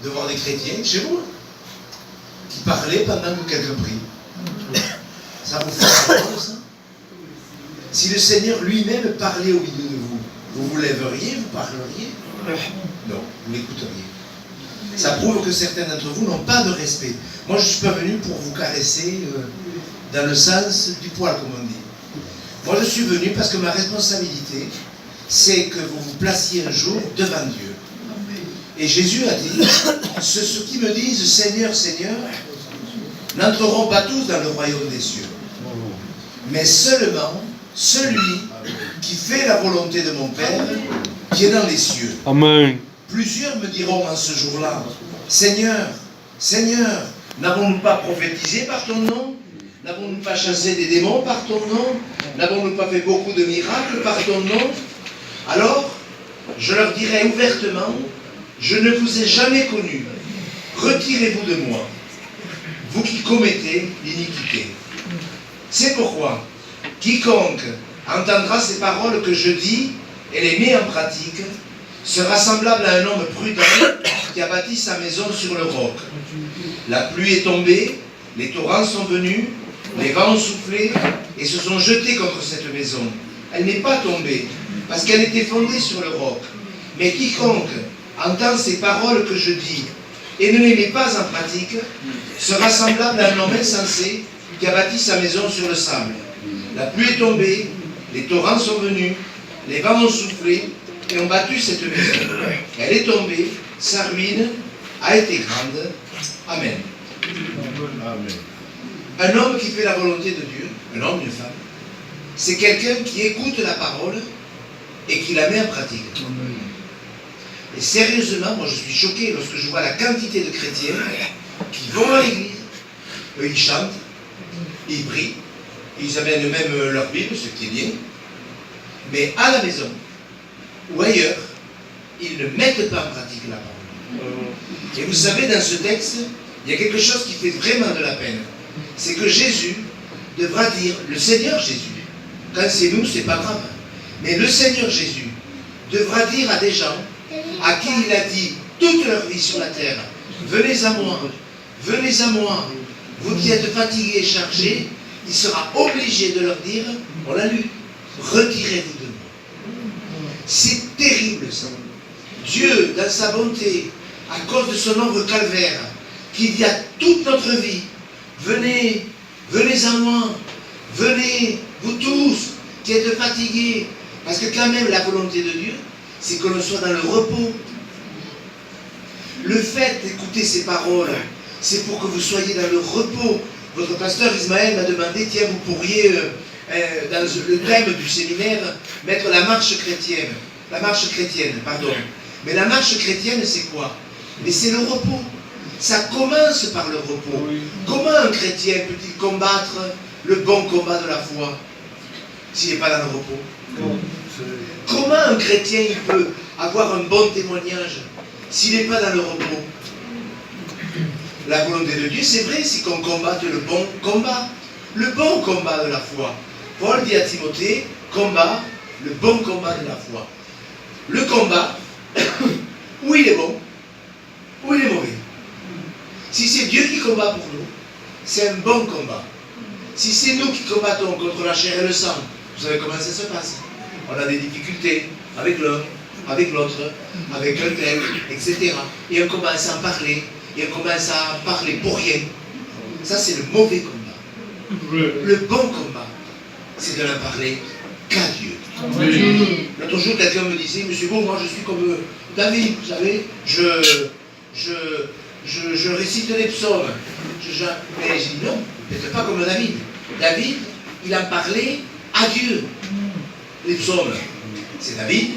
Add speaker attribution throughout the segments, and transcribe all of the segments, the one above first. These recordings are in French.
Speaker 1: de voir des chrétiens chez vous qui parlaient pendant que quelqu'un prie. Ça vous fait peur, ça? Si le Seigneur lui-même parlait au milieu de vous, vous vous lèveriez, vous parleriez? Non, vous l'écouteriez. Ça prouve que certains d'entre vous n'ont pas de respect. Moi, je ne suis pas venu pour vous caresser dans le sens du poil, comme on dit. Moi, je suis venu parce que ma responsabilité, c'est que vous vous placiez un jour devant Dieu. Et Jésus a dit, ceux qui me disent Seigneur, Seigneur, n'entreront pas tous dans le royaume des cieux, mais seulement celui qui fait la volonté de mon Père qui est dans les cieux.
Speaker 2: Amen.
Speaker 1: Plusieurs me diront en ce jour-là, Seigneur, Seigneur, n'avons-nous pas prophétisé par ton nom? N'avons-nous pas chassé des démons par ton nom? N'avons-nous pas fait beaucoup de miracles par ton nom? Alors, je leur dirai ouvertement, je ne vous ai jamais connu. Retirez-vous de moi, vous qui commettez l'iniquité. C'est pourquoi, quiconque entendra ces paroles que je dis et les met en pratique, sera semblable à un homme prudent qui a bâti sa maison sur le roc. La pluie est tombée, les torrents sont venus, les vents ont soufflé et se sont jetés contre cette maison. Elle n'est pas tombée, parce qu'elle était fondée sur le roc. Mais quiconque entend ces paroles que je dis et ne les met pas en pratique, sera semblable à un homme insensé qui a bâti sa maison sur le sable. La pluie est tombée, les torrents sont venus, les vents ont soufflé et ont battu cette maison. Elle est tombée, sa ruine a été grande. Amen.
Speaker 3: Amen.
Speaker 1: Un homme qui fait la volonté de Dieu, un homme, une femme, c'est quelqu'un qui écoute la parole et qui la met en pratique. Et sérieusement, moi je suis choqué lorsque je vois la quantité de chrétiens qui vont à l'église, eux ils chantent, ils prient, ils amènent même leur Bible, ce qui est bien, mais à la maison ou ailleurs, ils ne mettent pas en pratique la parole. Et vous savez, dans ce texte, il y a quelque chose qui fait vraiment de la peine. C'est que Jésus devra dire, le Seigneur Jésus, quand c'est nous, c'est pas grave, mais le Seigneur Jésus devra dire à des gens à qui il a dit toute leur vie sur la terre, venez à moi, vous qui êtes fatigués et chargés, il sera obligé de leur dire, on l'a lu, retirez-vous de moi. C'est terrible ça. Dieu, dans sa bonté, à cause de son œuvre calvaire, qui dit à toute notre vie, venez à moi, venez, vous tous, qui êtes fatigués, parce que quand même la volonté de Dieu, c'est que l'on soit dans le repos. Le fait d'écouter ces paroles, c'est pour que vous soyez dans le repos. Votre pasteur Ismaël m'a demandé, tiens, vous pourriez, dans le thème du séminaire, mettre la marche chrétienne. La marche chrétienne, pardon. Mais la marche chrétienne, c'est quoi? Mais c'est le repos. Ça commence par le repos. Comment un chrétien peut-il combattre le bon combat de la foi s'il n'est pas dans le repos? Comment un chrétien il peut avoir un bon témoignage s'il n'est pas dans le repos? La volonté de Dieu, c'est vrai, c'est qu'on combatte le bon combat. Le bon combat de la foi. Paul dit à Timothée, combat le bon combat de la foi. Le combat, où il est bon, où il est mauvais. Si c'est Dieu qui combat pour nous, c'est un bon combat. Si c'est nous qui combattons contre la chair et le sang, vous savez comment ça se passe? On a des difficultés avec l'un, avec l'autre, avec un tel, etc. Et on commence à en parler, et on commence à parler pour rien. Ça, c'est le mauvais combat. Le bon combat, c'est de n'en parler qu'à Dieu. L'autre jour, quelqu'un me disait, monsieur Beau, moi je suis comme David, vous savez, je récite les psaumes. Mais je dis non, peut-être pas comme David. David, il en parlait à Dieu. Les psaumes, c'est David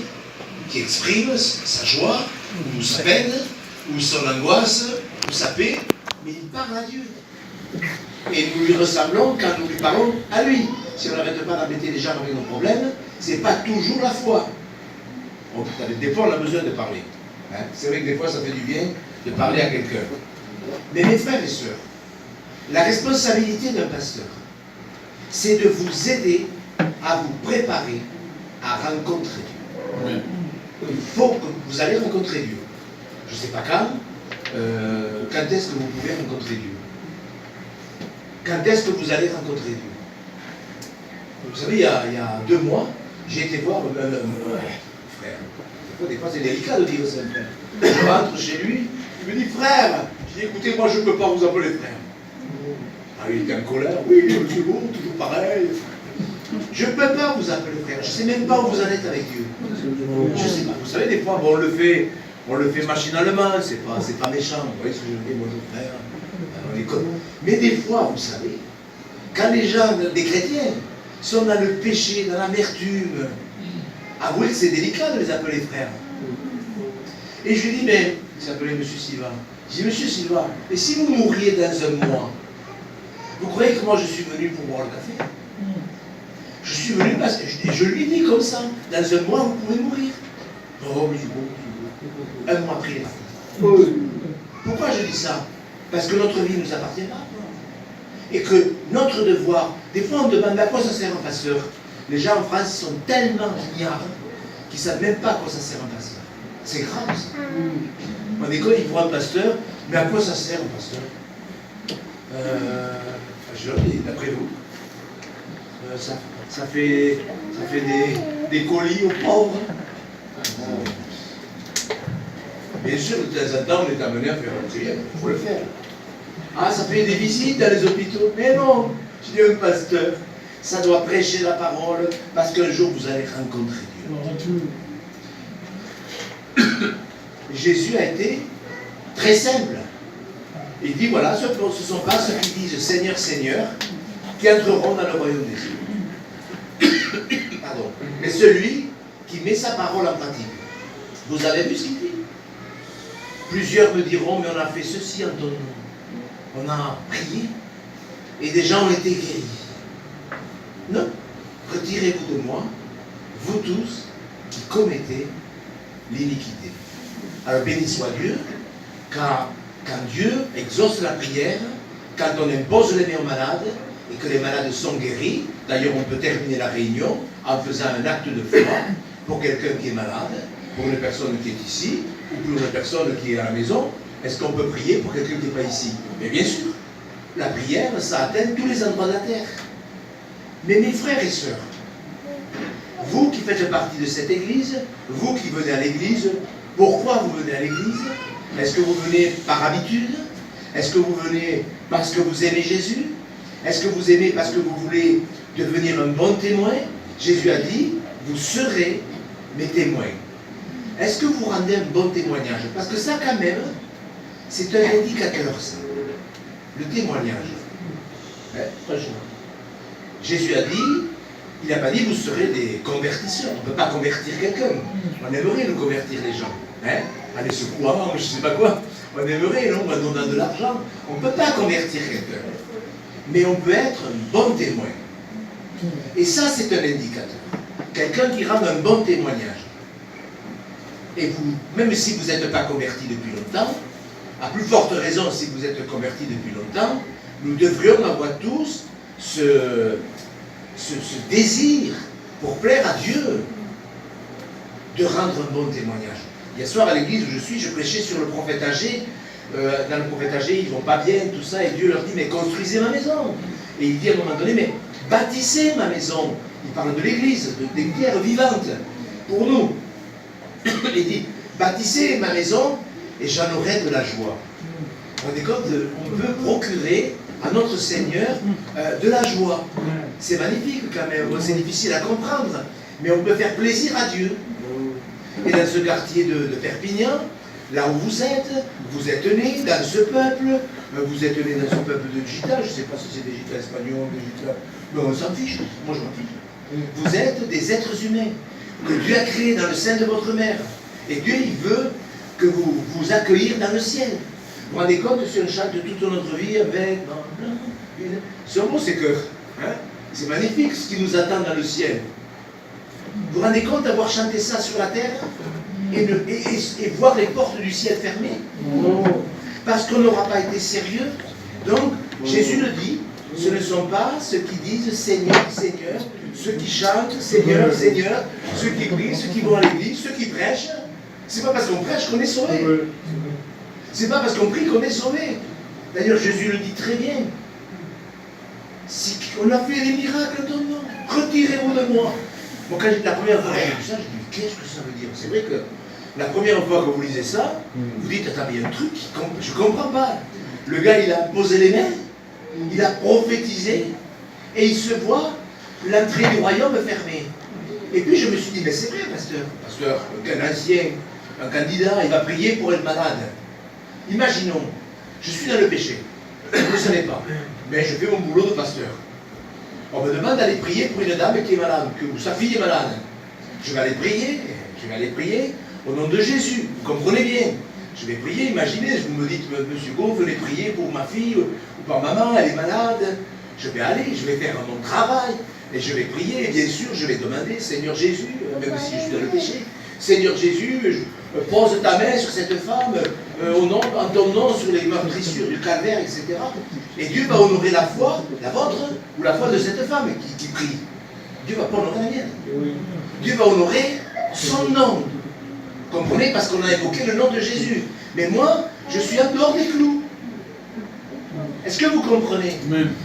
Speaker 1: qui exprime sa joie, ou sa peine, ou son angoisse, ou sa paix, mais il parle à Dieu. Et nous lui ressemblons quand nous lui parlons à lui. Si on n'arrête pas d'embêter les gens avec nos problèmes, ce n'est pas toujours la foi. Des fois, on a besoin de parler. Hein? C'est vrai que des fois, ça fait du bien de parler à quelqu'un. Mais mes frères et sœurs, la responsabilité d'un pasteur, c'est de vous aider à vous préparer à rencontrer Dieu. Il faut que vous allez rencontrer Dieu. Je ne sais pas quand, quand est-ce que vous pouvez rencontrer Dieu? Quand est-ce que vous allez rencontrer Dieu? Vous savez, il y a 2 mois, j'ai été voir frère. Des fois, c'est délicat de dire ça, frère. Je rentre chez lui, il me dit frère. Je dis écoutez, moi je ne peux pas vous appeler frère. Ah, il était en colère. Oui, c'est bon, toujours pareil. Je ne peux pas vous appeler frère. Je ne sais même pas où vous en êtes avec Dieu. Je ne sais pas. Vous savez, des fois, bon, on le fait machinalement. C'est pas méchant. Vous voyez ce que je veux dire, bonjour frère. On est comme... Mais des fois, vous savez, quand les gens, des chrétiens, sont dans le péché, dans l'amertume, avouez que c'est délicat de les appeler frères. Et je lui dis, mais, il s'appelait M. Silva. Je dis, Monsieur Silva, et si vous mourriez dans un mois, vous croyez que moi je suis venu pour boire le café? Je suis venu parce que je lui dis comme ça, dans un mois vous pouvez mourir. Oh, mais bon. Un mois après, il est parti. Pourquoi je dis ça? Parce que notre vie ne nous appartient pas. Et que notre devoir, des fois on demande à quoi ça sert un pasteur. Les gens en France sont tellement ignares qu'ils ne savent même pas à quoi ça sert un pasteur. C'est grave ça. En école, ils voient un pasteur, mais à quoi ça sert un pasteur? Je leur dis, d'après vous, ça fait des colis aux pauvres. Bien sûr, de temps en temps, on est amené à faire un prière, il faut le faire. Ah, ça fait des visites dans les hôpitaux. Mais non, je dis un pasteur, ça doit prêcher la parole, parce qu'un jour vous allez rencontrer Dieu. Jésus a été très simple. Il dit, voilà, ce ne sont pas ceux qui disent Seigneur, Seigneur, qui entreront dans le royaume des cieux. Pardon. Mais celui qui met sa parole en pratique. Vous avez vu ce qu'il dit? Plusieurs me diront, mais on a fait ceci en ton nom. On a prié et des gens ont été guéris. Non, retirez-vous de moi, vous tous qui commettez l'iniquité. Alors béni soit Dieu, car quand Dieu exauce la prière, quand on impose les mains aux malades et que les malades sont guéris, d'ailleurs on peut terminer la réunion en faisant un acte de foi pour quelqu'un qui est malade, pour une personne qui est ici, ou pour une personne qui est à la maison. Est-ce qu'on peut prier pour quelqu'un qui n'est pas ici? Mais bien sûr, la prière, ça atteint tous les endroits de la terre. Mais mes frères et sœurs, vous qui faites partie de cette église, vous qui venez à l'église, pourquoi vous venez à l'église? Est-ce que vous venez par habitude? Est-ce que vous venez parce que vous aimez Jésus? Est-ce que vous aimez parce que vous voulez devenir un bon témoin? Jésus a dit, vous serez mes témoins. Est-ce que vous rendez un bon témoignage? Parce que ça, quand même, c'est un indicateur, ça. Le témoignage. Franchement. Jésus a dit, il n'a pas dit, vous serez des convertisseurs. On ne peut pas convertir quelqu'un. On aimerait nous convertir les gens. Aller se croire, je ne sais pas quoi. On aimerait, non, en donnant de l'argent. On ne peut pas convertir quelqu'un. Mais on peut être un bon témoin. Et ça, c'est un indicateur. Quelqu'un qui rend un bon témoignage. Et vous, même si vous n'êtes pas converti depuis longtemps, à plus forte raison si vous êtes converti depuis longtemps, nous devrions avoir tous ce désir pour plaire à Dieu de rendre un bon témoignage. Hier soir à l'église où je suis, je prêchais sur le prophète âgé. Dans le prophète âgé, ils ne vont pas bien, tout ça, et Dieu leur dit, mais construisez ma maison. Et il dit à un moment donné, mais bâtissez ma maison. Il parle de l'église, des pierres vivantes pour nous. Il dit, bâtissez ma maison et j'en aurai de la joie. Vous vous rendez compte, on peut procurer à notre Seigneur de la joie. C'est magnifique quand même, c'est difficile à comprendre, mais on peut faire plaisir à Dieu. Et dans ce quartier de Perpignan, là où vous êtes né dans ce peuple, vous êtes né dans ce peuple de Gita, je ne sais pas si c'est des Gita espagnols, des Gita... Mais on s'en fiche, moi je m'en fiche. Vous êtes des êtres humains que Dieu a créés dans le sein de votre mère. Et Dieu, il veut que vous accueillir dans le ciel. Vous vous rendez compte si on chante toute notre vie avec... C'est un beau ces cœurs. Hein? C'est magnifique ce qui nous attend dans le ciel. Vous vous rendez compte d'avoir chanté ça sur la terre et voir les portes du ciel fermées? Parce qu'on n'aura pas été sérieux. Donc, Jésus le dit, ce ne sont pas ceux qui disent Seigneur, Seigneur, ceux qui chantent Seigneur, Seigneur, ceux qui prient, ceux qui vont à l'église, ceux qui prêchent. C'est pas parce qu'on prêche qu'on est sauvé. C'est pas parce qu'on prie qu'on est sauvé. D'ailleurs, Jésus le dit très bien. On a fait des miracles dans ton nom. Retirez-vous de moi. Moi, quand la première fois que j'ai lu ça, j'ai dit, qu'est-ce que ça veut dire? C'est vrai que la première fois que vous lisez ça, vous dites, attends, il y a un truc, je ne comprends pas. Le gars, il a posé les mains, il a prophétisé, et il se voit l'entrée du royaume fermée. Et puis je me suis dit, mais c'est vrai, pasteur, qu'un ancien, un candidat, il va prier pour être malade. Imaginons, je suis dans le péché, je ne le savais pas, mais je fais mon boulot de pasteur. On me demande d'aller prier pour une dame qui est malade, ou sa fille est malade. Je vais aller prier au nom de Jésus, vous comprenez bien. Je vais prier, imaginez, vous me dites, monsieur Go, venez prier pour ma fille, ou pour maman, elle est malade. Je vais aller, je vais faire mon travail, et je vais prier, et bien sûr, je vais demander, Seigneur Jésus, même si je suis dans le péché, Seigneur Jésus, pose ta main sur cette femme, en ton nom, sur les meurtrissures du calvaire, etc. Et Dieu va honorer la foi, la vôtre, ou la foi de cette femme qui prie. Dieu ne va pas honorer la mienne. Dieu va honorer son nom. Comprenez? Parce qu'on a évoqué le nom de Jésus. Mais moi, je suis en dehors des clous. Est-ce que vous comprenez?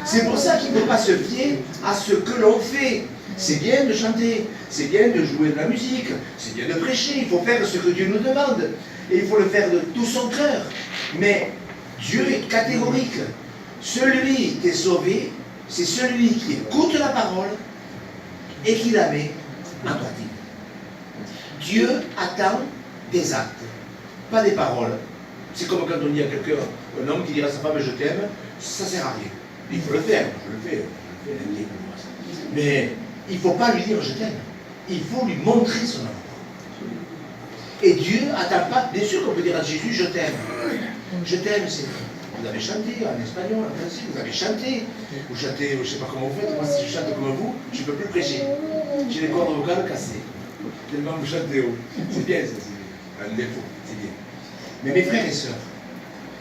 Speaker 1: C'est pour ça qu'il ne faut pas se fier à ce que l'on fait. C'est bien de chanter, c'est bien de jouer de la musique, c'est bien de prêcher, il faut faire ce que Dieu nous demande. Et il faut le faire de tout son cœur. Mais Dieu est catégorique. Celui qui est sauvé, c'est celui qui écoute la parole et qui la met en pratique. Dieu attend des actes, pas des paroles. C'est comme quand on dit à quelqu'un, un homme qui dira à sa femme je t'aime, ça ne sert à rien. Il faut le faire, je le fais. Mais il ne faut pas lui dire je t'aime. Il faut lui montrer son amour. Et Dieu n'attend pas, bien sûr qu'on peut dire à Jésus je t'aime. Je t'aime, c'est vous avez chanté en espagnol, en français, vous avez chanté. Vous chantez, je ne sais pas comment vous faites, moi si je chante comme vous, je ne peux plus prêcher. J'ai les cordes vocales cassées. Tellement vous chantez haut. C'est bien ça, c'est un défaut, c'est bien. Mais mes frères et sœurs,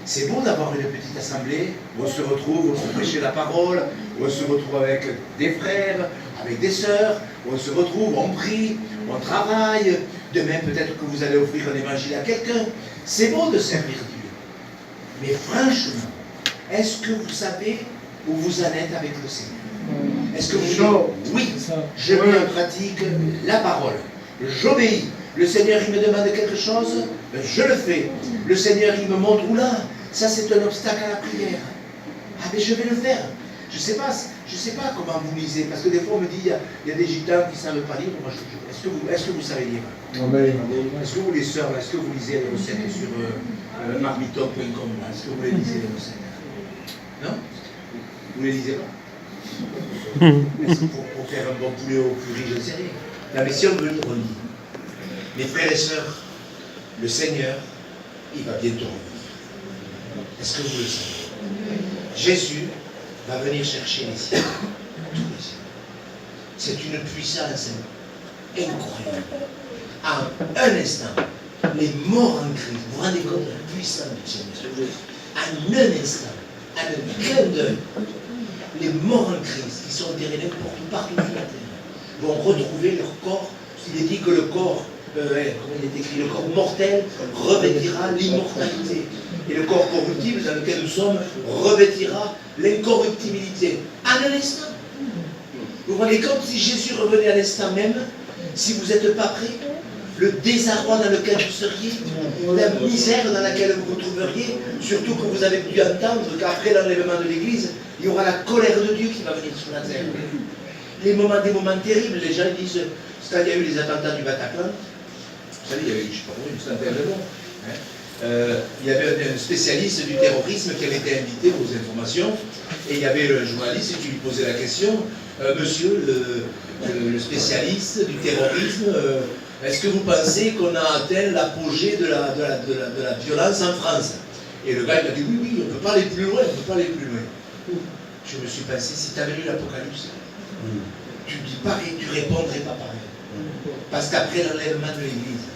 Speaker 1: c'est bon d'avoir une petite assemblée où on se retrouve, où on se prêche la parole, où on se retrouve avec des frères, avec des sœurs, où on se retrouve, on prie, on travaille. Demain, peut-être que vous allez offrir un évangile à quelqu'un. C'est bon de servir Dieu. Mais franchement, est-ce que vous savez où vous en êtes avec le Seigneur? Est-ce que vous dites, oui, je mets en pratique la parole, j'obéis. Le Seigneur, il me demande quelque chose, je le fais. Le Seigneur, il me montre, oula, ça c'est un obstacle à la prière. Ah, mais je vais le faire. Je ne sais pas comment vous lisez, parce que des fois on me dit, il y a des gitans qui ne savent pas lire. Est-ce que vous savez lire?
Speaker 3: Amen.
Speaker 1: Est-ce que vous les sœurs, est-ce que vous lisez les recettes sur marmiton.com? Est-ce que vous les lisez les recettes? Non? Vous ne les lisez pas? Est-ce que pour faire un bon poulet au curry, je ne sais rien. La mission de lire, on lit. Mes frères et sœurs, le Seigneur, il va bientôt revenir. Est-ce que vous le savez? Jésus va venir chercher les siens, tous les siens. C'est une puissance incroyable. En un instant, les morts en Christ, vous vous rendez compte de la puissance du Seigneur? En un instant, en un clin d'œil, les morts en Christ, qui sont enterrés n'importe où, partout sur la terre, vont retrouver leur corps. Il est dit que le corps, comment il est écrit, le corps mortel revêtira l'immortalité. Et le corps corruptible dans lequel nous sommes revêtira l'incorruptibilité. En un instant. Vous vous rendez compte, si Jésus revenait à l'instant même, si vous n'êtes pas prêt, le désarroi dans lequel vous seriez, la misère dans laquelle vous vous trouveriez, surtout que vous avez dû entendre qu'après l'enlèvement de l'Église, il y aura la colère de Dieu qui va venir sur la terre. Des moments terribles, les gens disent, quand il y a eu les attentats du Bataclan, vous savez, il y a eu, je ne sais pas combien, une centaine de morts. Il y avait un spécialiste du terrorisme qui avait été invité aux informations, et il y avait le journaliste qui lui posait la question, monsieur le spécialiste du terrorisme, est-ce que vous pensez qu'on a atteint l'apogée de la violence en France? Et le gars il a dit oui, on ne peut pas aller plus loin, Je me suis pensé, si tu avais lu l'Apocalypse, tu dis pareil, tu répondrais pas pareil. Parce qu'après l'enlèvement de l'Église,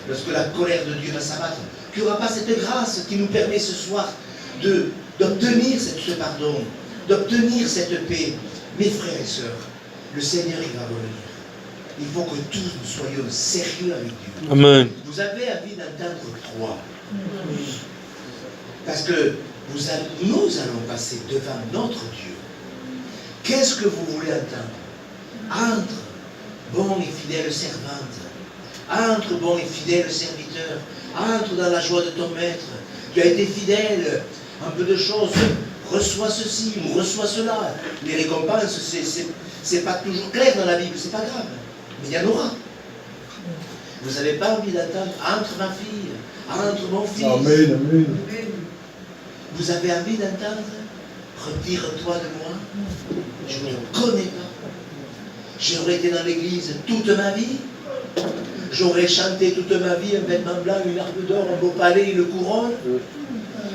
Speaker 1: lorsque la colère de Dieu va s'abattre, qu'il n'y aura pas cette grâce qui nous permet ce soir d'obtenir ce pardon, d'obtenir cette paix. Mes frères et sœurs, le Seigneur, il va revenir. Il faut que tous nous soyons sérieux avec Dieu.
Speaker 2: Amen.
Speaker 1: Vous avez envie d'entendre 3. Parce que nous allons passer devant notre Dieu. Qu'est-ce que vous voulez entendre? Entre, bon et fidèle servante. Entre, bon et fidèle serviteur. Entre dans la joie de ton maître. Tu as été fidèle. Un peu de choses. Reçois ceci ou reçois cela. Les récompenses, c'est pas toujours clair dans la Bible. C'est pas grave. Mais il y en aura. Vous n'avez pas envie d'attendre? Entre ma fille. Entre mon fils.
Speaker 3: Amen, amen.
Speaker 1: Vous avez envie d'entendre? Retire-toi de moi. Je ne te connais pas. J'aurais été dans l'église toute ma vie. J'aurais chanté toute ma vie un vêtement blanc, une harpe d'or, un beau palais, une couronne.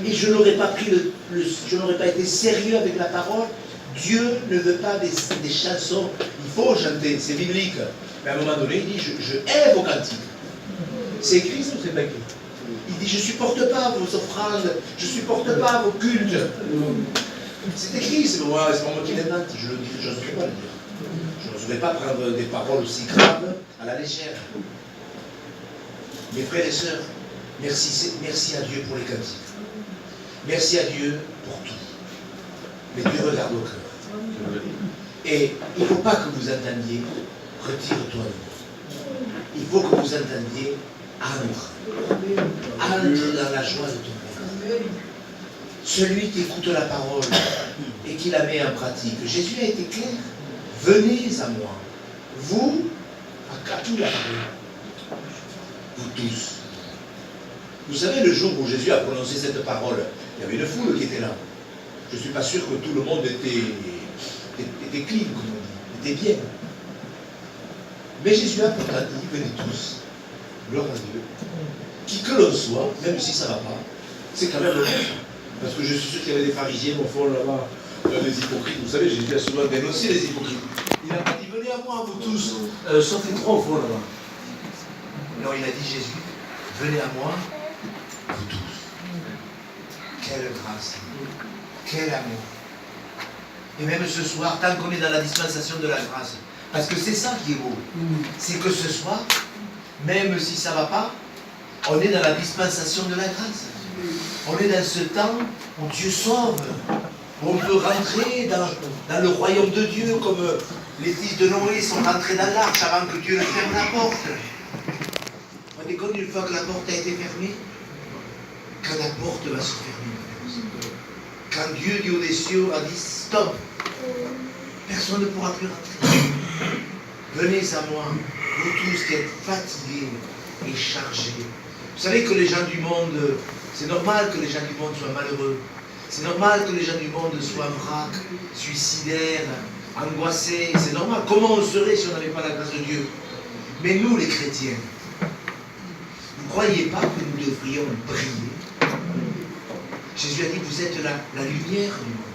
Speaker 1: Et je n'aurais pas pris je n'aurais pas été sérieux avec la parole. Dieu ne veut pas des chansons. Il faut chanter, c'est biblique. Mais à un moment donné, il dit, je hais vos cantiques. C'est écrit ça ou c'est pas écrit? Il dit, je ne supporte pas vos offrandes, je ne supporte pas vos cultes. C'est écrit, c'est pas moi qui l'invente, je le dis, je n'oserais pas le dire. Je n'oserais pas prendre des paroles aussi graves à la légère. Mes frères et sœurs, merci à Dieu pour les cantiques. Merci à Dieu pour tout. Mais Dieu regarde au cœur. Et il ne faut pas que vous entendiez, retire-toi de moi. Il faut que vous entendiez, entre. Entre dans la joie de ton Père. Celui qui écoute la parole et qui la met en pratique. Jésus a été clair. Venez à moi. Vous, à qui la parole? Vous tous. Vous savez, le jour où Jésus a prononcé cette parole, il y avait une foule qui était là. Je ne suis pas sûr que tout le monde était clean, comme on dit, était bien. Mais Jésus a pourtant dit, venez tous, gloire à Dieu. Qui que l'on soit, même si ça ne va pas, c'est quand même le bon. Parce que je suis sûr qu'il y avait des pharisiens au fond là-bas, des hypocrites. Vous savez, Jésus a souvent dénoncé les hypocrites. Il a pas dit, venez à moi, vous tous, sauf les trois au fond là-bas. Non, il a dit, Jésus, venez à moi, vous tous. Quelle grâce, quel amour. Et même ce soir, tant qu'on est dans la dispensation de la grâce, parce que c'est ça qui est beau, c'est que ce soir, même si ça ne va pas, on est dans la dispensation de la grâce. On est dans ce temps où Dieu sauve, où on peut rentrer dans le royaume de Dieu, comme les fils de Noé sont rentrés dans l'arche avant que Dieu ne ferme la porte. Vous rendez compte, une fois que la porte a été fermée, quand la porte va se fermer, quand Dieu dit aux cieux a dit stop, personne ne pourra plus rentrer. Venez à moi, vous tous qui êtes fatigués et chargés. Vous savez que les gens du monde, c'est normal que les gens du monde soient malheureux. C'est normal que les gens du monde soient vrac, suicidaires, angoissés. C'est normal. Comment on serait si on n'avait pas la grâce de Dieu? Mais nous, les chrétiens, vous ne croyez pas que nous devrions briller? Jésus a dit, vous êtes la lumière du monde.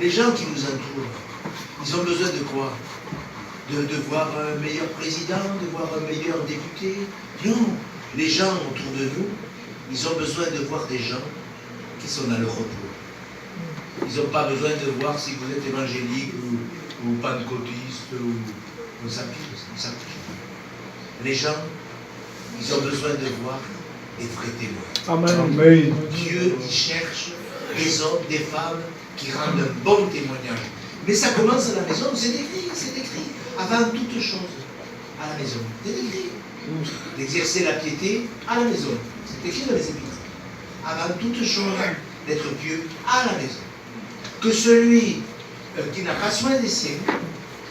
Speaker 1: Les gens qui nous entourent, ils ont besoin de quoi? De voir un meilleur président, de voir un meilleur député? Non, les gens autour de nous, ils ont besoin de voir des gens qui sont dans le repos. Ils n'ont pas besoin de voir si vous êtes évangélique ou pentecôtiste ou samedi. Les gens, ils ont besoin de voir des vrais témoins.
Speaker 3: Amen.
Speaker 1: Dieu, il cherche des hommes, des femmes qui rendent un bon témoignage. Mais ça commence à la maison, c'est écrit. Avant toute chose, à la maison. C'est écrit. D'exercer la piété à la maison. C'est écrit dans les Épîtres. Avant toute chose, d'être pieux à la maison. Que celui qui n'a pas soin des siens,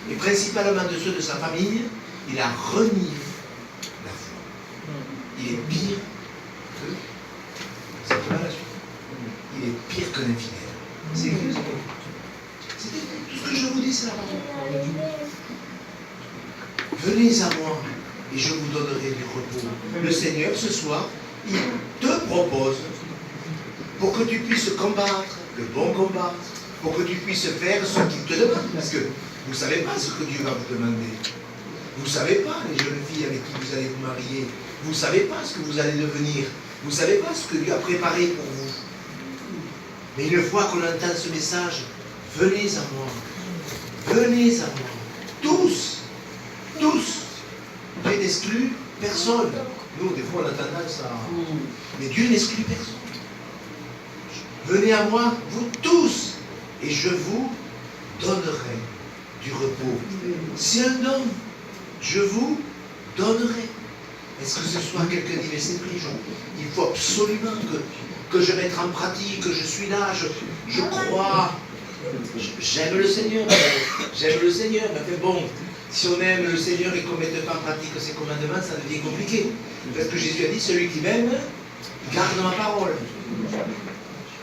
Speaker 1: et principalement de ceux de sa famille, il a renié la foi. Il est pire que... C'est la suite. Il est pire que l'infidèle. C'est écrit. C'est écrit. Tout ce que je vous dis, c'est la parole. Venez à moi et je vous donnerai du repos. Le Seigneur, ce soir, il te propose pour que tu puisses combattre le bon combat, pour que tu puisses faire ce qu'il te demande. Parce que vous ne savez pas ce que Dieu va vous demander. Vous ne savez pas, les jeunes filles avec qui vous allez vous marier. Vous ne savez pas ce que vous allez devenir. Vous ne savez pas ce que Dieu a préparé pour vous. Mais une fois qu'on entend ce message, venez à moi. Venez à moi. Tous. Dieu n'exclut personne. Nous, des fois, on a tendance à... Mais Dieu n'exclut personne. venez à moi, vous tous, et je vous donnerai du repos. C'est un don. Je vous donnerai. Est-ce que ce soir quelqu'un dit, mais c'est vrai, il faut absolument que je mette en pratique, que je suis là, je crois. J'aime le Seigneur, mais bon, si on aime le Seigneur et qu'on ne mette pas en pratique ses commandements, ça devient compliqué. Parce que Jésus a dit, celui qui m'aime, garde ma parole.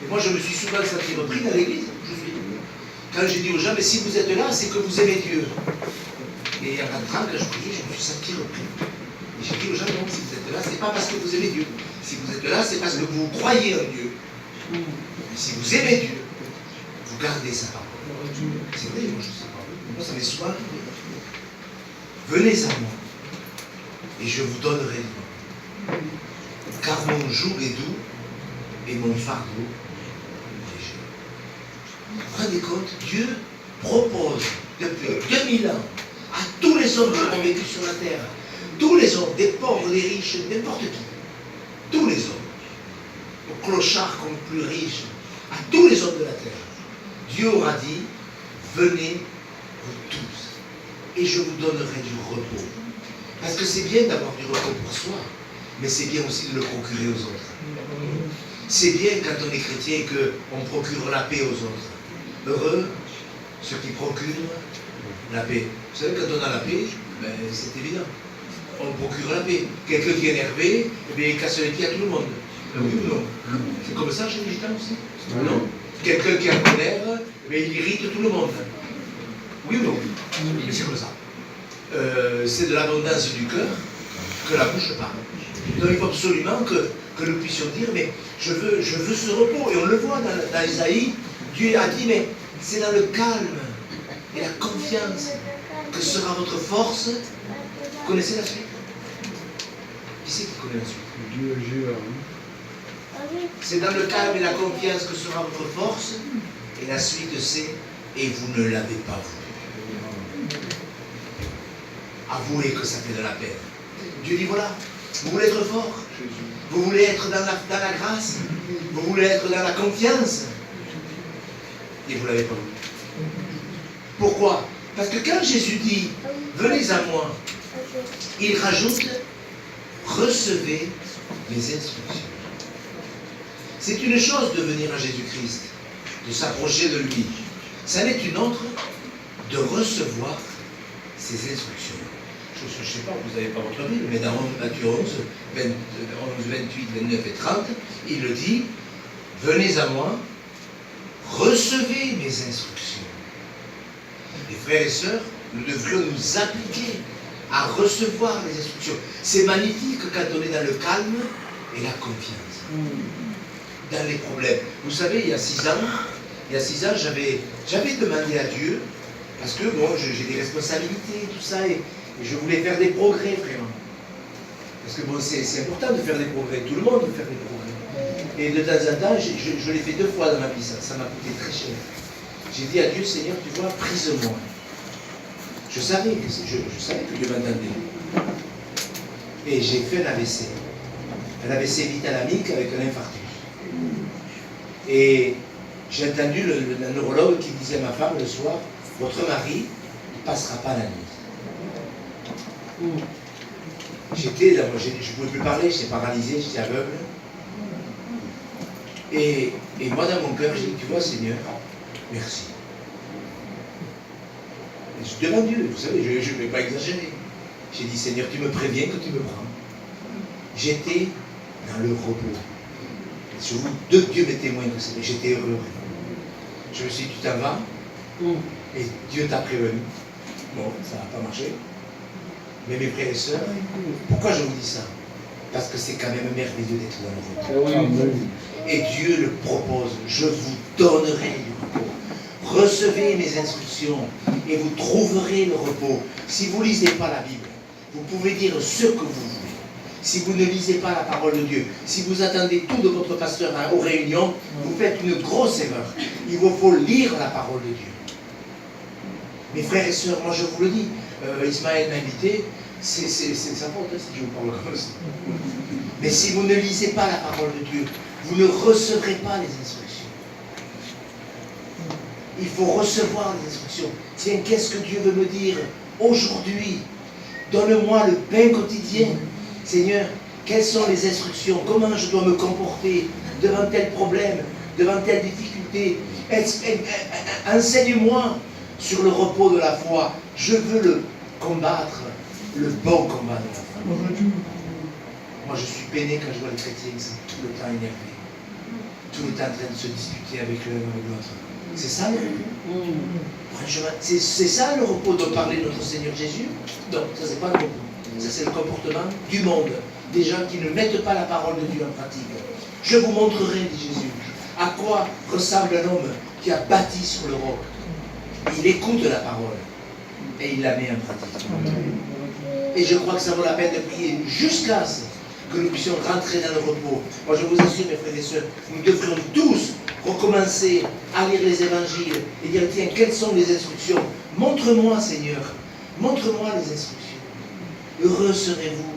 Speaker 1: Et moi, je me suis souvent senti repris dans l'église où je suis. Quand j'ai dit aux gens, mais si vous êtes là, c'est que vous aimez Dieu. Et il y a 4 ans, quand je priais, je me suis senti repris. Et j'ai dit aux gens, non, si vous êtes là, c'est pas parce que vous aimez Dieu. Si vous êtes là, c'est parce que vous croyez en Dieu. Mais si vous aimez Dieu, vous gardez sa parole. C'est vrai, moi je sais pas. Moi, ça m'est souvent arrivé. Venez à moi, et je vous donnerai du repos. Car mon joug est doux, et mon fardeau léger. Vous vous rendez compte, Dieu propose depuis 2000 ans à tous les hommes qui ont vécu sur la terre, tous les hommes, des pauvres, des riches, n'importe qui, tous les hommes, aux clochards comme plus riches, à tous les hommes de la terre, Dieu aura dit, venez vous tous, et je vous donnerai du repos. Parce que c'est bien d'avoir du repos pour soi, mais c'est bien aussi de le procurer aux autres. C'est bien quand on est chrétien qu'on procure la paix aux autres. Heureux ceux qui procurent la paix. Vous savez, quand on a la paix, ben, c'est évident. On procure la paix. Quelqu'un qui est énervé, eh bien, il casse les pieds à tout le monde. Oui ou non? C'est comme ça chez les gitans aussi? Non? Quelqu'un qui est en colère, eh bien, il irrite tout le monde. Oui ou non? Mais c'est comme ça. C'est de l'abondance du cœur que la bouche parle. Donc il faut absolument que nous puissions dire, mais je veux ce repos. Et on le voit dans Isaïe, Dieu a dit, mais c'est dans le calme et la confiance que sera votre force. Vous connaissez la suite? Qui c'est qui connaît la suite?
Speaker 3: Dieu agira.
Speaker 1: C'est dans le calme et la confiance que sera votre force. Et la suite c'est, et vous ne l'avez pas voulu. Avouez que ça fait de la peine. Dieu dit, voilà, vous voulez être fort, vous voulez être dans la grâce, vous voulez être dans la confiance, et vous ne l'avez pas voulu. Pourquoi? Parce que quand Jésus dit, venez à moi, il rajoute, recevez mes instructions. C'est une chose de venir à Jésus-Christ, de s'approcher de lui. Ça n'est une autre de recevoir ses instructions. Je ne sais pas, vous n'avez pas votre Bible, mais dans Matthieu 11, 28, 29 et 30, il le dit, venez à moi, recevez mes instructions. Les frères et sœurs, nous devrions nous appliquer à recevoir les instructions. C'est magnifique quand on est dans le calme et la confiance. Dans les problèmes. Vous savez, il y a 6 ans, j'avais demandé à Dieu, parce que bon, j'ai des responsabilités, tout ça, et je voulais faire des progrès, vraiment. Parce que bon, c'est important de faire des progrès. Tout le monde veut faire des progrès. Et de temps en temps, je l'ai fait 2 fois dans ma vie, ça m'a coûté très cher. J'ai dit à Dieu, Seigneur, tu vois, prise-moi. Je savais que Dieu m'entendait. Et j'ai fait un AVC. Un AVC vitalamique avec un infarctus. Et j'ai entendu le neurologue qui disait à ma femme le soir, votre mari ne passera pas la nuit. J'étais là, je ne pouvais plus parler, j'étais paralysé, j'étais aveugle. Et moi dans mon cœur, j'ai dit, tu vois Seigneur, merci. Et je demande Dieu, vous savez, je ne vais pas exagérer. J'ai dit, Seigneur, tu me préviens que tu me prends. J'étais dans le repos. Je vous, Dieu m'est témoin que j'étais heureux. Je me suis dit, tu t'en vas, et Dieu t'a prévenu. Bon, ça n'a pas marché. Mais mes frères et sœurs, pourquoi je vous dis ça? Parce que c'est quand même merveilleux d'être dans le repos. Et Dieu le propose, je vous donnerai du repos. Recevez mes instructions et vous trouverez le repos. Si vous ne lisez pas la Bible, vous pouvez dire ce que vous voulez. Si vous ne lisez pas la parole de Dieu, si vous attendez tout de votre pasteur aux réunions, vous faites une grosse erreur. Il vous faut lire la parole de Dieu. Mes frères et sœurs, moi je vous le dis, Ismaël m'a invité, c'est sa faute si je vous parle comme ça. Mais si vous ne lisez pas la parole de Dieu, vous ne recevrez pas les instructions. Il faut recevoir les instructions. Tiens, qu'est-ce que Dieu veut me dire aujourd'hui? Donne-moi le pain quotidien. Seigneur, quelles sont les instructions? Comment je dois me comporter devant tel problème, devant telle difficulté? Enseigne-moi sur le repos de la foi. Je veux le combattre, le bon combat de la foi. Moi, je suis peiné quand je vois les chrétiens qui sont tout le temps énervés, tout le temps en train de se disputer avec l'un ou l'autre. C'est ça le repos? C'est ça le repos dont parlait notre Seigneur Jésus? Non, ça c'est pas le repos. Ça c'est le comportement du monde, des gens qui ne mettent pas la parole de Dieu en pratique. Je vous montrerai, dit Jésus, à quoi ressemble un homme qui a bâti sur le roc. Il écoute la parole et il la met en pratique. Et je crois que ça vaut la peine de prier jusqu'à ce que nous puissions rentrer dans le repos. Moi je vous assure, mes frères et sœurs, nous devrions tous recommencer à lire les évangiles et dire, tiens, quelles sont les instructions? Montre-moi, Seigneur, montre-moi les instructions. Heureux serez-vous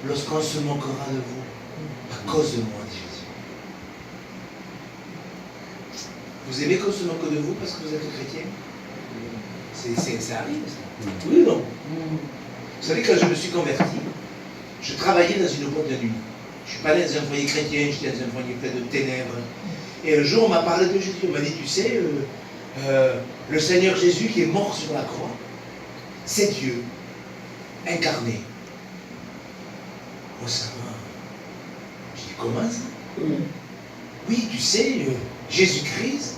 Speaker 1: lorsqu'on se moquera de vous à cause de moi, dit Jésus. Vous aimez qu'on se moque de vous parce que vous êtes chrétien? Ça arrive, ça. Oui ou non? Vous savez, quand je me suis converti, je travaillais dans une boîte de nuit. Je ne suis pas allé dans un foyer chrétien, j'étais dans un foyer plein de ténèbres. Et un jour, on m'a parlé de Jésus. On m'a dit, tu sais, le Seigneur Jésus qui est mort sur la croix, c'est Dieu, incarné. Oh, ça va. Je dis, comment ça? Oui, tu sais, Jésus-Christ,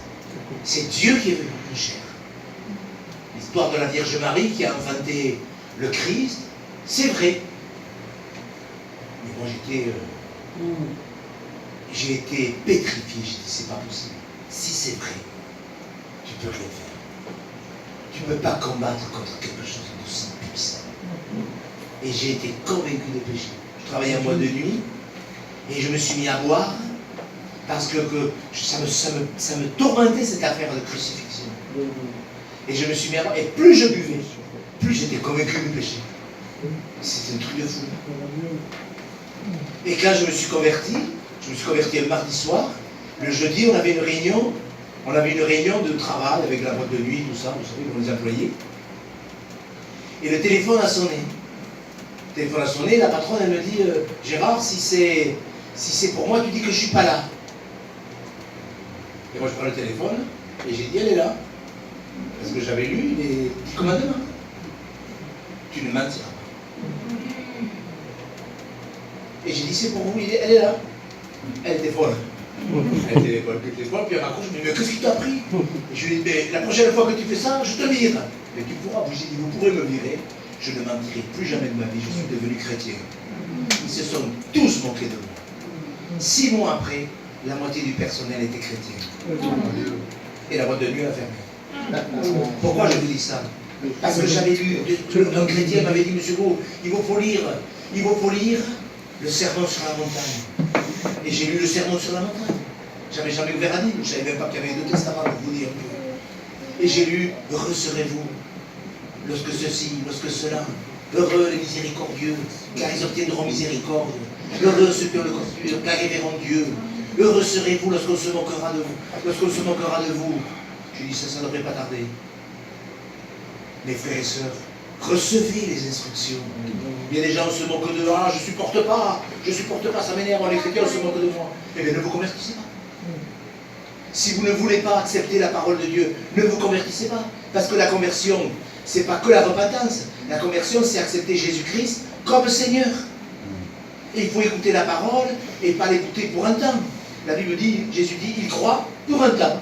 Speaker 1: c'est Dieu qui est venu en chair. L'histoire de la Vierge Marie qui a inventé le Christ, c'est vrai. Mais moi j'ai été pétrifié, j'ai dit c'est pas possible. Si c'est vrai, tu peux rien faire. Tu ne peux pas combattre contre quelque chose d'aussi puissant. Et j'ai été convaincu de péché. Je travaillais un mois de nuit et je me suis mis à boire parce que ça me tourmentait cette affaire de crucifixion. Et je me suis mis à boire et plus je buvais, plus j'étais convaincu du péché. C'était un truc de fou. Et quand je me suis converti un mardi soir. Le jeudi, on avait une réunion de travail avec la boîte de nuit, tout ça, vous savez, pour les employés. Et le téléphone a sonné. Le téléphone a sonné, la patronne, elle me dit, Gérard, si c'est pour moi, tu dis que je ne suis pas là. Et moi, je prends le téléphone, et j'ai dit, elle est là. Parce que j'avais lu les 10 commandements. Tu ne mentiras pas. Et j'ai dit, c'est pour vous, elle est là. Elle était folle. Elle était folle, puis elle raccroche, je me dis, mais qu'est-ce qui t'a pris? Et je lui dis, mais la prochaine fois que tu fais ça, je te vire. Mais tu pourras, j'ai dit, vous pourrez me virer, je ne mentirai plus jamais de ma vie, je suis devenu chrétien. Ils se sont tous moqués de moi. 6 mois après, la moitié du personnel était chrétien. Et la boîte de nuit a fermé. Pourquoi je vous dis ça? Parce que j'avais lu, un chrétien m'avait dit, monsieur Beau, il vous faut lire le sermon sur la montagne. Et j'ai lu le sermon sur la montagne. J'avais jamais ouvert la Bible, je ne savais même pas qu'il y avait 2 testaments pour vous dire. Et j'ai lu, heureux serez-vous lorsque ceci, lorsque cela. Heureux les miséricordieux, car ils obtiendront miséricorde. Heureux ceux qui ont le cœur, car ils verront Dieu. Heureux serez-vous lorsqu'on se moquera de vous. Lorsqu'on se moquera de vous. J'ai dit, ça ne devrait pas tarder. Mes frères et sœurs, recevez les instructions. Il y a des gens qui se moquent de moi, je ne supporte pas, ça m'énerve, les chrétiens se moquent de moi. Eh bien, ne vous convertissez pas. Si vous ne voulez pas accepter la parole de Dieu, ne vous convertissez pas. Parce que la conversion, ce n'est pas que la repentance. La conversion, c'est accepter Jésus-Christ comme Seigneur. Et il faut écouter la parole et pas l'écouter pour un temps. La Bible dit, Jésus dit, il croit pour un temps.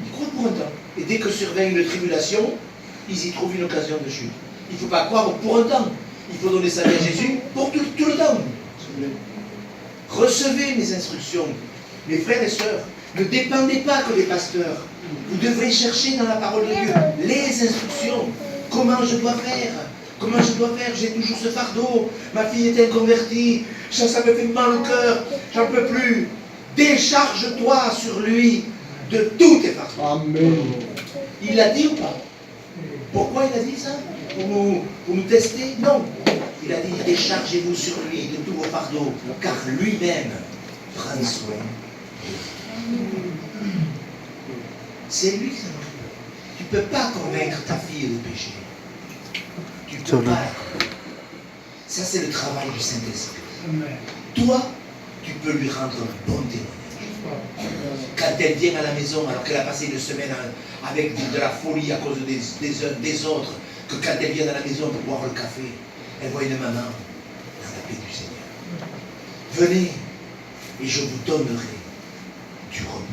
Speaker 1: Il croit pour un temps. Et dès que survient une tribulation, ils y trouvent une occasion de chute. Il ne faut pas croire pour un temps. Il faut donner sa vie à Jésus pour tout le temps. Recevez mes instructions. Mes frères et sœurs, ne dépendez pas que des pasteurs. Vous devrez chercher dans la parole de Dieu les instructions. Comment je dois faire? Comment je dois faire? J'ai toujours ce fardeau. Ma fille est inconvertie. Ça me fait mal au cœur. J'en peux plus. Décharge-toi sur lui de tous tes fardeaux. Amen. Il l'a dit ou pas? Pourquoi il a dit ça? Pour nous tester? Non. Il a dit, déchargez-vous sur lui de tous vos fardeaux, car lui-même prend soin. C'est lui qui s'en occupe. Tu ne peux pas convaincre ta fille de péché. Tu ne peux pas la convaincre. Ça, c'est le travail du Saint-Esprit. Toi, tu peux lui rendre un bon témoignage. Quand elle vient à la maison, alors qu'elle a passé une semaine avec de la folie à cause des autres, que quand elle vient à la maison pour boire le café, elle voit une maman dans la paix du Seigneur. Venez et je vous donnerai du repos.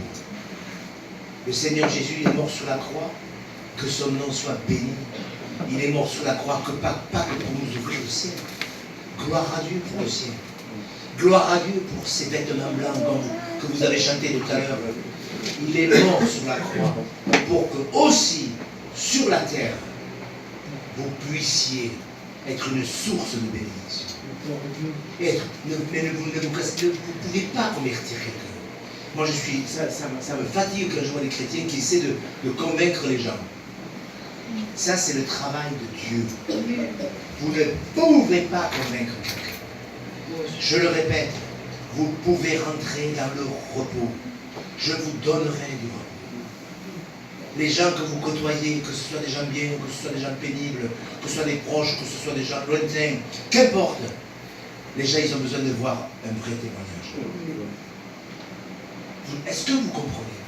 Speaker 1: Le Seigneur Jésus il est mort sur la croix, que son nom soit béni. Il est mort sur la croix, pas que pour nous ouvrir le ciel. Gloire à Dieu pour le ciel. Gloire à Dieu pour ces vêtements blancs que vous avez chanté tout à l'heure. Il est mort sur la croix pour que aussi sur la terre, vous puissiez être une source de bénédiction. Vous ne pouvez pas convertir quelqu'un. Moi, ça me fatigue quand je vois des chrétiens qui essaient de convaincre les gens. Ça, c'est le travail de Dieu. Vous ne pouvez pas convaincre quelqu'un. Je le répète, vous pouvez rentrer dans le repos. Je vous donnerai du repos. Les gens que vous côtoyez, que ce soit des gens bien, que ce soit des gens pénibles, que ce soit des proches, que ce soit des gens lointains, qu'importe, les gens, ils ont besoin de voir un vrai témoignage. Est-ce que vous comprenez?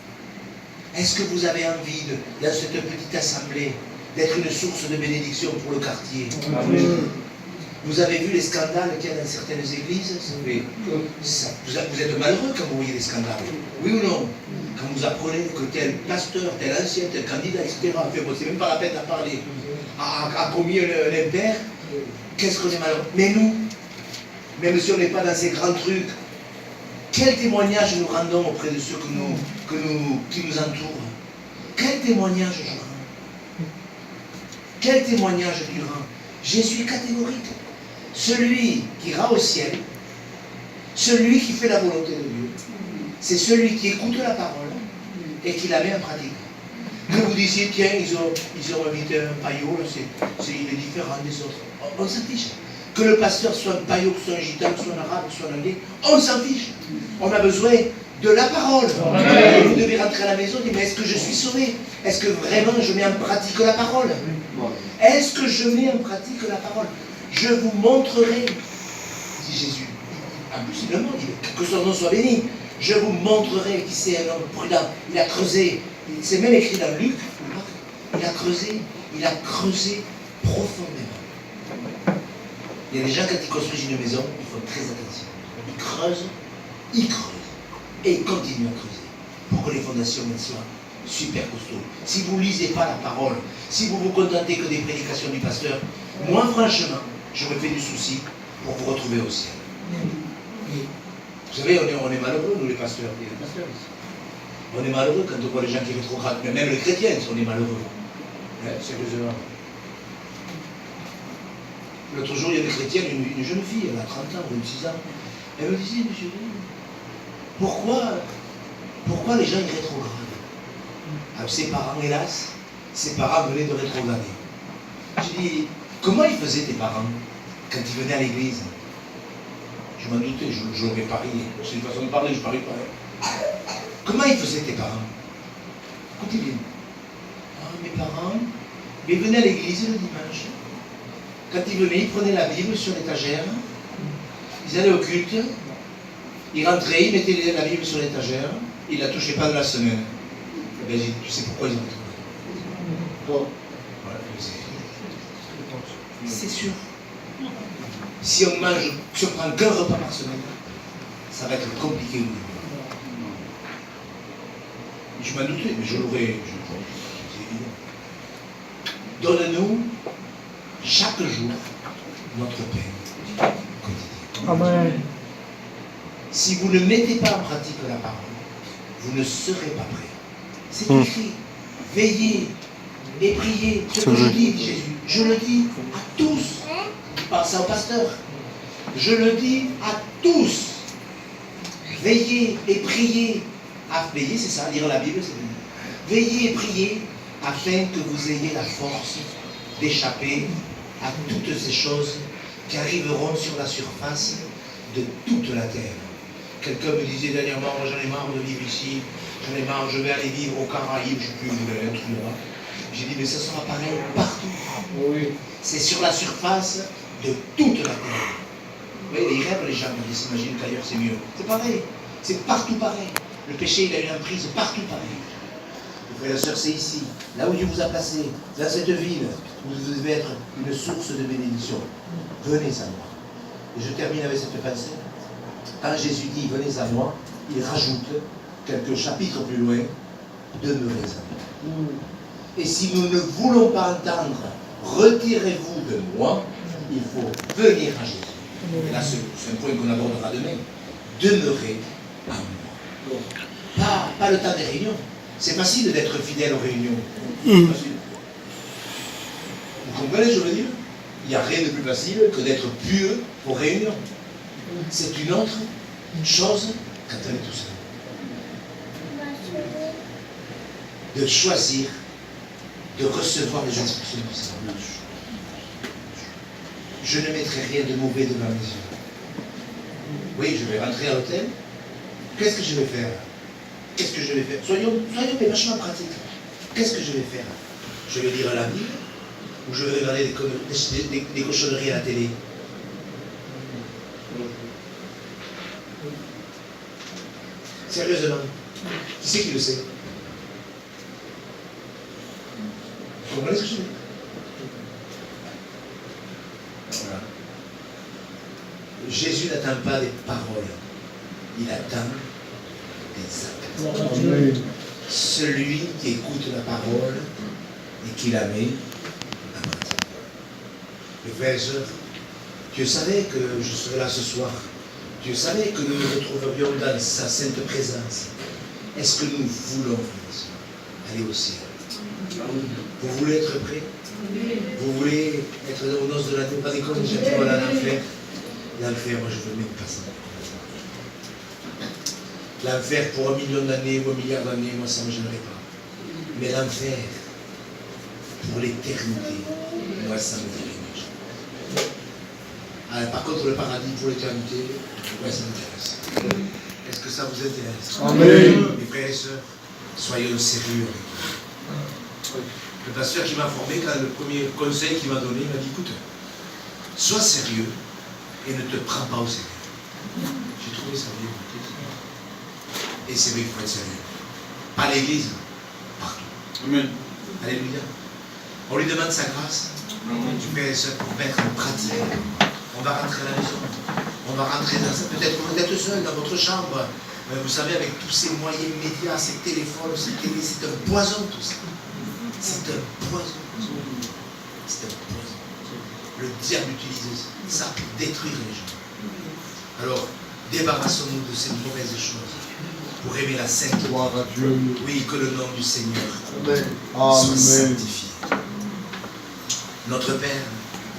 Speaker 1: Est-ce que vous avez envie, dans cette petite assemblée, d'être une source de bénédiction pour le quartier? Amen. Vous avez vu les scandales qu'il y a dans certaines églises? Vous êtes malheureux quand vous voyez les scandales. Oui ou non? Quand vous apprenez que tel pasteur, tel ancien, tel candidat, etc., enfin, bon, c'est même pas la peine d'en parler, a commis un impair, qu'est-ce qu'on est malheureux? Mais nous, même si on n'est pas dans ces grands trucs, quel témoignage nous rendons auprès de ceux qui nous entourent? Quel témoignage je rends? Quel témoignage tu rends? Je suis catégorique. Celui qui ira au ciel, celui qui fait la volonté de Dieu, c'est celui qui écoute la parole et qui la met en pratique. Que vous disiez, tiens, ils ont invité un paillot, il est différent des autres. On s'en fiche. Que le pasteur soit un paillot, soit un gitan, soit un arabe, soit un anglais, on s'en fiche. On a besoin de la parole. Et vous devez rentrer à la maison et dire, mais est-ce que je suis sauvé? Est-ce que vraiment je mets en pratique la parole? Est-ce que je mets en pratique la parole? Je vous montrerai, dit Jésus. En plus, il le montre, que son nom soit béni. Je vous montrerai qui c'est un homme prudent. Il a creusé, c'est même écrit dans Luc, il a creusé profondément. Il y a des gens, quand ils construisent une maison, ils font très attention. Ils creusent, et ils continuent à creuser pour que les fondations soient super costauds. Si vous ne lisez pas la parole, si vous vous contentez que des prédications du pasteur, moi franchement, je me fais du souci pour vous retrouver au ciel. Vous savez, on est malheureux, nous les pasteurs. On est malheureux quand on voit les gens qui rétrogradent, mais même les chrétiens, on est malheureux. Sérieusement. L'autre jour, il y a une chrétienne, une jeune fille, elle a 30 ans, 26 ans. Elle me disait, monsieur, pourquoi les gens ils rétrogradent? Alors, ses parents, hélas, ses parents venaient de rétrograder. J'ai dit, comment ils faisaient tes parents quand ils venaient à l'église? Je m'en doutais, je l'aurais parié. C'est une façon de parler, je ne parie pas. Comment ils faisaient tes parents? Écoutez bien. Mes parents, ils venaient à l'église le dimanche. Quand ils venaient, ils prenaient la Bible sur l'étagère, ils allaient au culte, ils rentraient, ils mettaient la Bible sur l'étagère, ils ne la touchaient pas de la semaine. Eh bien, tu sais pourquoi ils ont retrouvé? Voilà, c'est sûr. Si on mange, si on prend qu'un repas par semaine, ça va être compliqué. Je m'en doutais, mais je l'aurais. C'est évident. Donne-nous chaque jour notre pain quotidien. Amen. Si vous ne mettez pas en pratique la parole, vous ne serez pas prêts. C'est écrit. Veillez et priez. Ce que je dis, dit Jésus, je le dis à tous. Pas ça au pasteur. Je le dis à tous. Veillez et priez. Veillez, c'est ça, lire la Bible, c'est bien. Veillez et priez afin que vous ayez la force d'échapper à toutes ces choses qui arriveront sur la surface de toute la terre. Quelqu'un me disait dernièrement, j'en ai marre de vivre ici, j'en ai marre, je vais aller vivre aux Caraïbes, je ne sais plus où je vais être là. J'ai dit, mais ça sera pareil partout.
Speaker 3: Oui.
Speaker 1: C'est sur la surface de toute la terre. Vous voyez, ils rêvent les gens, ils s'imaginent qu'ailleurs c'est mieux. C'est pareil, c'est partout pareil. Le péché, il a une emprise partout pareil. Frères et sœurs, c'est ici, là où Dieu vous a placé, dans cette ville, où vous devez être une source de bénédiction. Venez à moi. Et je termine avec cette pensée. Quand Jésus dit venez à moi, il rajoute quelques chapitres plus loin, demeurez à moi. Et si nous ne voulons pas entendre, retirez-vous de moi, il faut venir à Jésus. Et là, c'est un point qu'on abordera demain. Demeurez à moi. Pas le temps des réunions. C'est facile d'être fidèle aux réunions. C'est facile. Vous comprenez ce que je veux dire? Il n'y a rien de plus facile que d'être pieux aux réunions. C'est une autre chose quand on est tout seul. De choisir de recevoir les instructions du Seigneur. Je ne mettrai rien de mauvais devant mes yeux. Oui, je vais rentrer à l'hôtel. Qu'est-ce que je vais faire? Qu'est-ce que je vais faire? Soyons mais vachement pratiques. Qu'est-ce que je vais faire? Je vais lire la Bible ou je vais regarder des cochonneries à la télé? Sérieusement, qui c'est qui le sait? Vous comprenez ce que je dis? Voilà. Jésus n'attend pas des paroles, il attend des actes.
Speaker 3: Amen.
Speaker 1: Celui qui écoute la parole et qui la met en pratique. Mes frères et sœurs, Dieu savait que je serais là ce soir. Dieu savait que nous nous retrouverions dans sa sainte présence. Est-ce que nous voulons, frères et sœurs, aller au ciel? Vous voulez être prêts? Vous voulez être aux noces de l'agneau? Pas des comme j'ai dit, voilà l'enfer. L'enfer, moi je veux même pas ça. L'enfer pour 1 million d'années ou 1 milliard d'années, moi ça ne me gênerait pas. Mais l'enfer, pour l'éternité, moi ça me dérange. Alors, par contre, le paradis pour l'éternité, moi ça m'intéresse. Est-ce que ça vous intéresse?
Speaker 3: Amen.
Speaker 1: Mes frères et sœurs, soyons sérieux. Le pasteur qui m'a formé, quand le premier conseil qu'il m'a donné, il m'a dit écoute, sois sérieux et ne te prends pas au sérieux. J'ai trouvé ça bien. Et c'est vrai qu'il faut être sérieux. Pas à l'église, partout.
Speaker 3: Amen.
Speaker 1: Alléluia. On lui demande sa grâce. Tu fais ça pour mettre en pratique. On va rentrer à la maison. On va rentrer dans ça. Peut-être que vous êtes seul dans votre chambre. Mais vous savez, avec tous ces moyens médias, ces téléphones, ces télés, c'est un poison tout ça. C'est un poison. C'est un poison. Le diable utilise ça pour détruire les gens. Alors, débarrassons-nous de ces mauvaises choses pour aimer la sainteté.
Speaker 3: Gloire à Dieu.
Speaker 1: Oui, que le nom du Seigneur
Speaker 3: Amen.
Speaker 1: soit
Speaker 3: Amen.
Speaker 1: sanctifié. Notre Père,